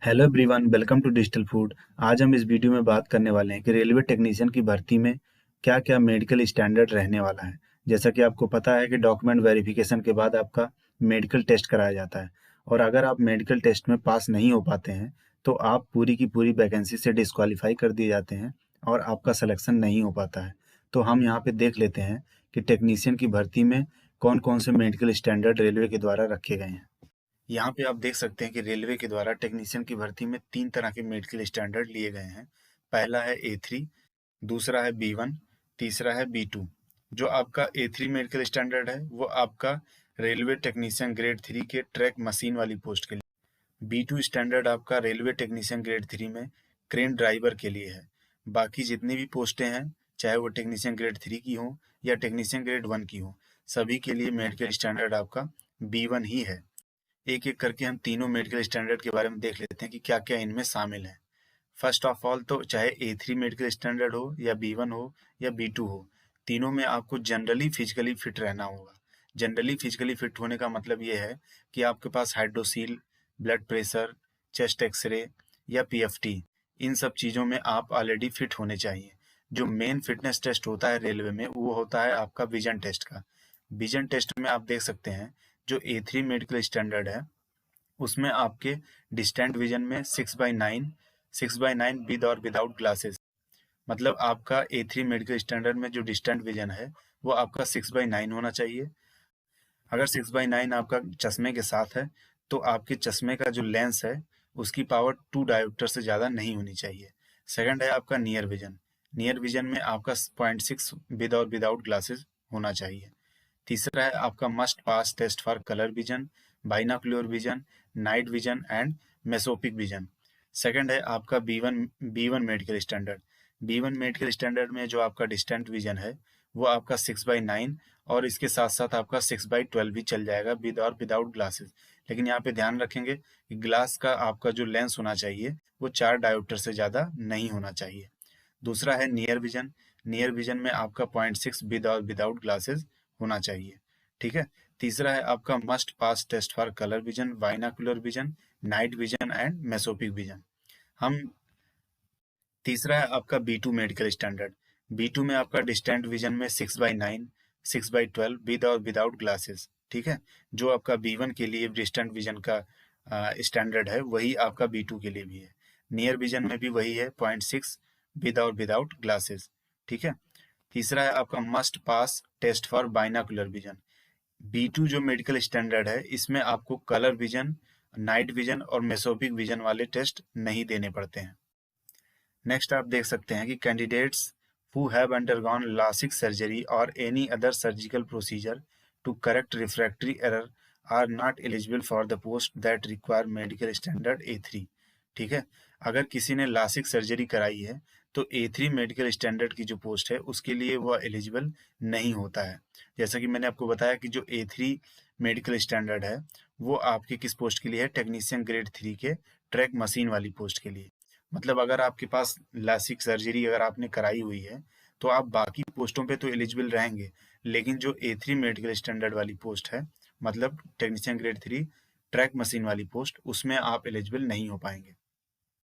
Hello everyone, welcome to digital food. आज हम इस वीडियो में बात करने वाले हैं कि रेलवे टेक्नीशियन की भर्ती में क्या क्या मेडिकल स्टैंडर्ड रहने वाला है। जैसा कि आपको पता है कि डॉक्यूमेंट वेरिफिकेशन के बाद आपका मेडिकल टेस्ट कराया जाता है, और अगर आप मेडिकल टेस्ट में पास नहीं हो पाते हैं तो आप पूरी की पूरी वैकेंसी से डिस्क्वालीफाई कर दिए जाते हैं और आपका सिलेक्शन नहीं हो पाता है। तो हम यहाँ पे देख लेते हैं कि टेक्नीशियन की भर्ती में कौन कौन से मेडिकल स्टैंडर्ड रेलवे के द्वारा रखे गए हैं। यहाँ पे आप देख सकते हैं कि रेलवे के द्वारा टेक्नीशियन की भर्ती में 3 तरह के मेडिकल स्टैंडर्ड लिए गए हैं। पहला है A3, दूसरा है B1, तीसरा है B2। जो आपका A3 मेडिकल स्टैंडर्ड है वो आपका रेलवे टेक्नीशियन ग्रेड 3 के ट्रैक मशीन वाली पोस्ट के लिए। B2 स्टैंडर्ड आपका रेलवे टेक्नीशियन ग्रेड 3 में क्रेन ड्राइवर के लिए है। बाकी जितनी भी पोस्टें हैं, चाहे वो टेक्नीशियन ग्रेड 3 की हो या टेक्नीशियन ग्रेड 1 की हो, सभी के लिए मेडिकल स्टैंडर्ड आपका B1 ही है। एक एक करके हम तीनों मेडिकल स्टैंडर्ड के बारे में देख लेते हैं कि क्या क्या इनमें शामिल है। फर्स्ट ऑफ ऑल, तो चाहे A3 मेडिकल स्टैंडर्ड हो या B1 हो या B2 हो, तीनों में आपको जनरली फिजिकली फिट रहना होगा। जनरली फिजिकली फिट होने का मतलब ये है कि आपके पास hydrocele, blood pressure, chest x ray या PFT, इन सब चीज़ों में आप ऑलरेडी फिट होने चाहिए। जो मेन फिटनेस टेस्ट होता है रेलवे में वो होता है आपका विजन टेस्ट का। विजन टेस्ट में आप देख सकते हैं, जो A3 मेडिकल स्टैंडर्ड है उसमें आपके डिस्टेंट विजन में 6/9 विद और विदाउट ग्लासेस। मतलब आपका A3 मेडिकल स्टैंडर्ड में जो डिस्टेंट विजन है वो आपका 6/9 होना चाहिए। अगर 6/9 आपका चश्मे के साथ है तो आपके चश्मे का जो लेंस है उसकी पावर 2 डायोप्टर से ज़्यादा नहीं होनी चाहिए। सेकंड है आपका नियर विजन। नियर विजन में आपका 0.6 विद और विदाउट ग्लासेस होना चाहिए। तीसरा है आपका must pass test for colour vision, binocular vision, night vision and mesopic vision. Second है आपका B one medical standard. B1 medical standard में जो आपका डिस्टेंट विजन है वो आपका 6/9 और इसके साथ साथ आपका 6/12 भी चल जाएगा विद और विदाउट ग्लासेस। लेकिन यहाँ पे ध्यान रखेंगे कि ग्लास का आपका जो लेंस होना चाहिए वो 4 डायोप्टर से ज़्यादा नहीं होना चाहिए। दूसरा है नियर विजन। नियर विजन में आपका 0.6 विद और विदाउट ग्लासेस होना चाहिए। ठीक है। तीसरा है आपका must pass test for colour vision, binocular vision, night vision and mesopic vision. हम तीसरा है आपका B2 मेडिकल स्टैंडर्ड। B2 में आपका डिस्टेंट विजन में 6/9, 6/12 विद और विदाउट ग्लासेस। ठीक है। जो आपका B1 के लिए डिस्टेंट विजन का स्टैंडर्ड है वही आपका B2 के लिए भी है। नियर विजन में भी वही है 0.6 विद और विदाउट ग्लासेस। ठीक है। तीसरा है आपका must pass test for binocular vision. B2 जो मेडिकल स्टैंडर्ड है इसमें आपको कलर विजन, नाइट विजन और मेसोपिक विजन वाले टेस्ट नहीं देने पड़ते हैं। नेक्स्ट आप देख सकते हैं कि candidates who have undergone LASIK surgery और any other surgical procedure to correct refractory error are not eligible for the post that require medical standard A3। ठीक है। अगर किसी ने LASIK सर्जरी कराई है तो A3 मेडिकल स्टैंडर्ड की जो पोस्ट है उसके लिए वह एलिजिबल नहीं होता है। जैसा कि मैंने आपको बताया कि जो A3 मेडिकल स्टैंडर्ड है वो आपके किस पोस्ट के लिए है, टेक्नीशियन ग्रेड 3 के ट्रैक मशीन वाली पोस्ट के लिए। मतलब अगर आपके पास लासिक सर्जरी अगर आपने कराई हुई है तो आप बाकी पोस्टों पे तो एलिजिबल रहेंगे, लेकिन जो A3 मेडिकल स्टैंडर्ड वाली पोस्ट है, मतलब टेक्नीशियन ग्रेड 3 ट्रैक मशीन वाली पोस्ट, उसमें आप एलिजिबल नहीं हो पाएंगे।